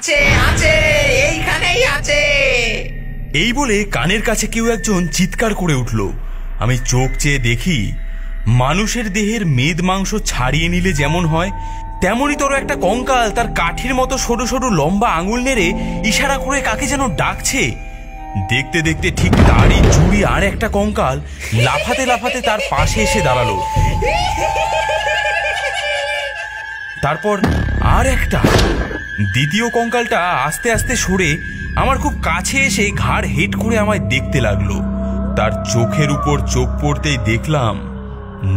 আছে আছে, এইখানেই আছে। এই বলে কানের কাছে কেউ একজন চিৎকার করে উঠল। আমি চোখ চেয়ে দেখি মানুষের দেহের মেদ মাংস ছাড়িয়ে নিলে যেমন হয় তেমনই তোর একটা কঙ্কাল তার কাঠির মতো সরু সরু লম্বা আঙুল নেড়ে ইশারা করে কাকে যেন ডাকছে। দেখতে দেখতে ঠিক তারই জুড়ি আর একটা কঙ্কাল লাফাতে লাফাতে তার পাশে এসে দাঁড়ালো। তারপর আর একটা, দ্বিতীয় কঙ্কালটা আস্তে আস্তে সরে আমার খুব কাছে এসে ঘাড় হেট করে আমায় দেখতে লাগলো। তার চোখের উপর চোখ পড়তেই দেখলাম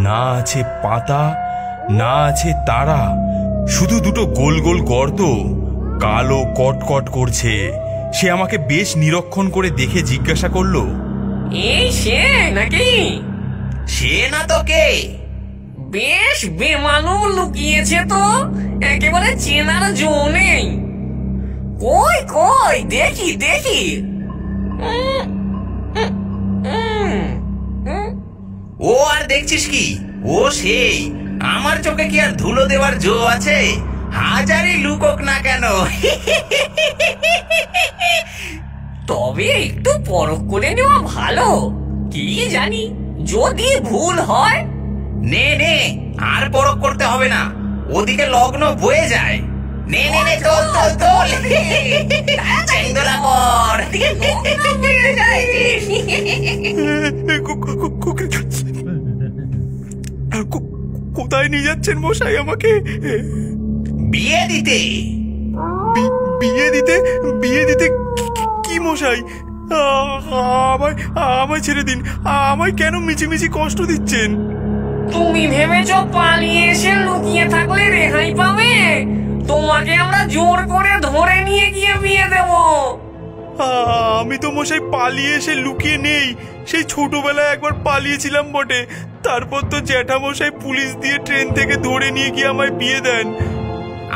না আছে পাতা, না আছে তারা, শুধু দুটো গোল গোল গর্ত কালো কটকট করছে। সে আমাকে বেশ নিরীক্ষণ করে দেখে জিজ্ঞাসা করলো, এই সে নাকি? সে না তো কে? বেশ বেমালু লুকিয়েছে তো, একেবারে চেনার জো নেই। কই কই দেখি দেখি। ও আর দেখছিস কি? ও সেই। আমার চোখে কি আর ধুলো দেওয়ার জো আছে? হাজারই লুকোক না কেন। তবে একটু পরখ করে নেওয়া ভালো, কি জানি যদি ভুল হয়। নে নে, আর পরখ করতে হবে না, ওদিকে লগ্ন বয়ে যায়। নে নে নে, তোল তোল তোল, চেংদোলা কর। কোথায় নিয়ে যাচ্ছেন মশাই আমাকে? বিয়ে দিতে। বিয়ে দিতে? বিয়ে দিতে কি মশাই? আমায় আমায় ছেড়ে দিন। আমায় কেন মিছিমিছি কষ্ট দিচ্ছেন? তুমি ভেবেছ পালিয়ে এসে লুকিয়ে থাকলে রেহাই পাবে? তোমাকে আমরা জোর করে ধরে নিয়ে গিয়ে বিয়ে দেব। আমি তো মশাই পালিয়ে এসে লুকিয়ে নেই। সেই ছোটবেলায় একবার পালিয়েছিলাম বটে, তারপর তো জ্যাঠামশাই পুলিশ দিয়ে ট্রেন থেকে ধরে নিয়ে গিয়ে আমায় বিয়ে দেন।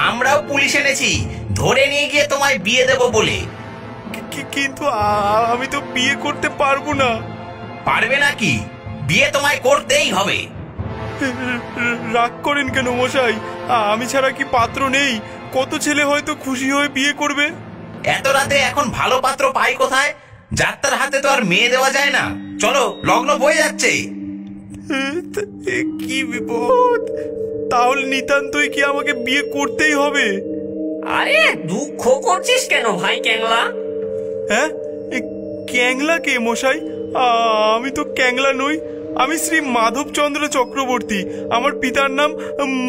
আমরাও পুলিশ এনেছি ধরে নিয়ে গিয়ে তোমায় বিয়ে দেব বলে। কিন্তু আমি তো বিয়ে করতে পারবো না। পারবে না কি? বিয়ে তোমায় করতেই হবে। রাগ করেন কেন মশাই? আমি ছাড়া কি পাত্র নেই? কত ছেলে হয়তো খুশি হয়ে বিয়ে করবে। এত রাতে এখন ভালো পাত্র পাই কোথায়? যাত্রার হাতে তো আর মেয়ে দেওয়া যায় না। চলো, লগ্ন বয়ে যাচ্ছে। কি বিপদ! তাহলে নিতান্তই কি আমাকে বিয়ে করতেই হবে? আরে দুঃখ করছিস কেন ভাই ক্যাংলা? হ্যাঁ, ক্যাংলা কে মশাই? আমি তো ক্যাংলা নই। আমি শ্রী মাধবচন্দ্র চক্রবর্তী। আমার পিতার নাম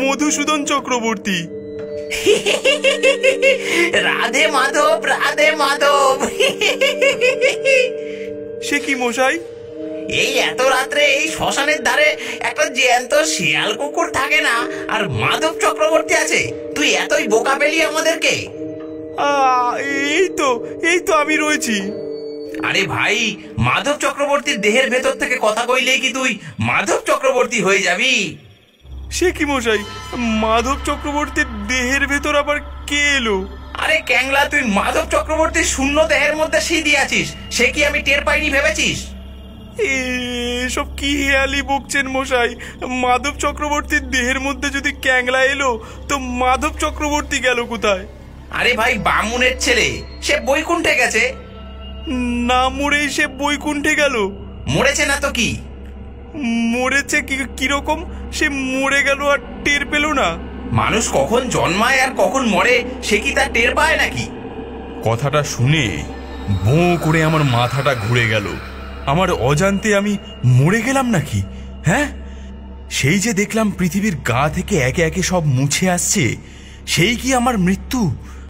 মধুসূদন চক্রবর্তী। রাধে মাধব, রাধে মাধব। সে কি মশাই? এই এত রাত্রে এই শ্মশানের ধারে একটা জ্যান্ত শিয়াল কুকুর থাকে না, আর মাধব চক্রবর্তী আছে? তুই এতই বোকা পেলি আমাদেরকে? এই তো আমি রয়েছি। আরে ভাই, মাধব চক্রবর্তীর দেহের ভেতর থেকে কথা কইলেই কি তুই মাধব চক্রবর্তী হয়ে যাবি? সে কি মশাই? মাধব চক্রবর্তীর দেহের ভেতর আবার কে এলো? আরে ক্যাংলা, তুই মাধব চক্রবর্তীর শূন্য দেহের মধ্যে সিঁধি আছিস, সে কি আমি টের পাইনি ভেবেছিস? এসব কি হেয়ালি বকছেন মশাই? মাধব চক্রবর্তীর দেহের মধ্যে যদি ক্যাংলা এলো, তো মাধব চক্রবর্তী গেল কোথায়? আরে ভাই, বামুনের ছেলে, সে বৈকুণ্ঠে গেছে। না মরেই সে বৈকুণ্ঠে গেল? মরেছে না তো কি? মরেছে কিরকম? সে মরে গেল আর টের পেল না? মানুষ কখন জন্মায় আর কখন মরে সে কি তা টের পায় নাকি? কথাটা শুনে বোঁ করে আমার মাথাটা ঘুরে গেল। আমার অজান্তে আমি মরে গেলাম নাকি? হ্যাঁ, সেই যে দেখলাম পৃথিবীর গা থেকে একে একে সব মুছে আসছে, সেই কি আমার মৃত্যু?